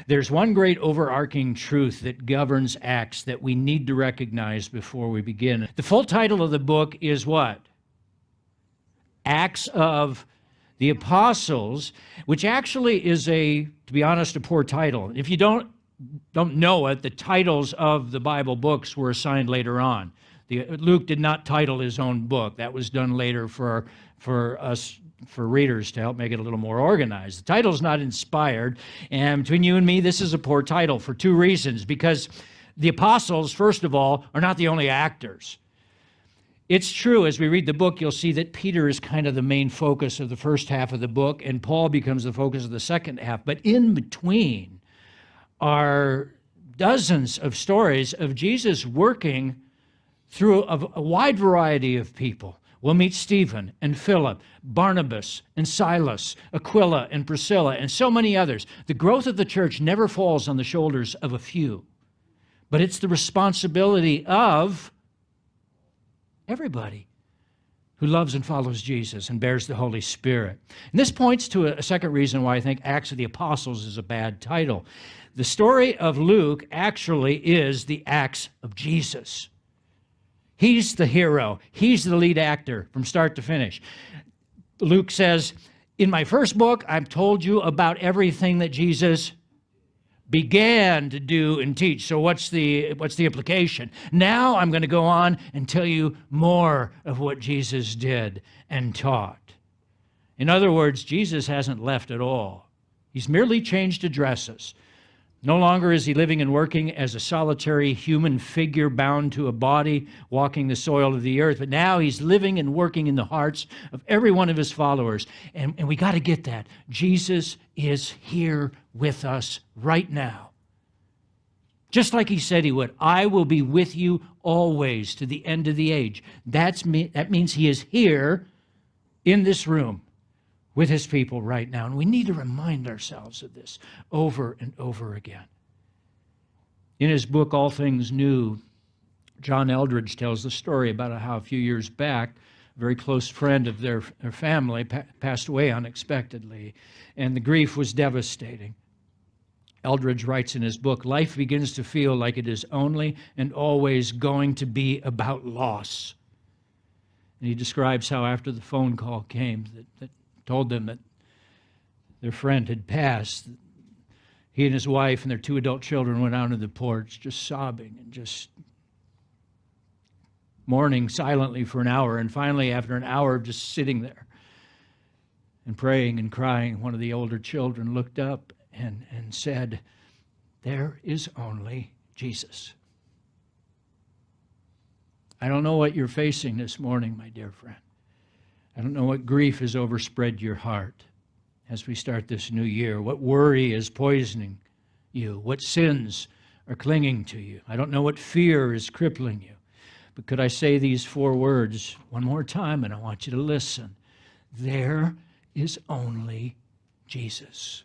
There's one great overarching truth that governs Acts that we need to recognize before we begin. The full title of the book is what? Acts of the Apostles, which actually is to be honest, a poor title. If you don't know it, the titles of the Bible books were assigned later on. Luke did not title his own book. That was done later for us, for readers, to help make it a little more organized. The title's not inspired, and between you and me, this is a poor title for two reasons. Because the apostles, first of all, are not the only actors. It's true, as we read the book, you'll see that Peter is kind of the main focus of the first half of the book, and Paul becomes the focus of the second half. But in between are dozens of stories of Jesus working through a wide variety of people. We'll meet Stephen and Philip, Barnabas and Silas, Aquila and Priscilla, and so many others. The growth of the church never falls on the shoulders of a few, but it's the responsibility of everybody who loves and follows Jesus and bears the Holy Spirit. And this points to a second reason why I think Acts of the Apostles is a bad title. The story of Luke actually is the Acts of Jesus. He's the hero. He's the lead actor from start to finish. Luke says, in my first book, I've told you about everything that Jesus began to do and teach. So what's the implication? Now I'm going to go on and tell you more of what Jesus did and taught. In other words, Jesus hasn't left at all. He's merely changed addresses. No longer is he living and working as a solitary human figure bound to a body, walking the soil of the earth, but now he's living and working in the hearts of every one of his followers. And we got to get that. Jesus is here with us right now. Just like he said he would. I will be with you always to the end of the age. That means he is here in this room with his people right now. And we need to remind ourselves of this over and over again. In his book, All Things New, John Eldredge tells the story about how a few years back, a very close friend of their family passed away unexpectedly, and the grief was devastating. Eldredge writes in his book, life begins to feel like it is only and always going to be about loss. And he describes how after the phone call came that told them that their friend had passed, he and his wife and their two adult children went out on the porch just sobbing and just mourning silently for an hour. And finally, after an hour of just sitting there and praying and crying, one of the older children looked up and said, there is only Jesus. I don't know what you're facing this morning, my dear friend. I don't know what grief has overspread your heart as we start this new year, what worry is poisoning you, what sins are clinging to you. I don't know what fear is crippling you. But could I say these 4 words one more time, and I want you to listen. There is only Jesus.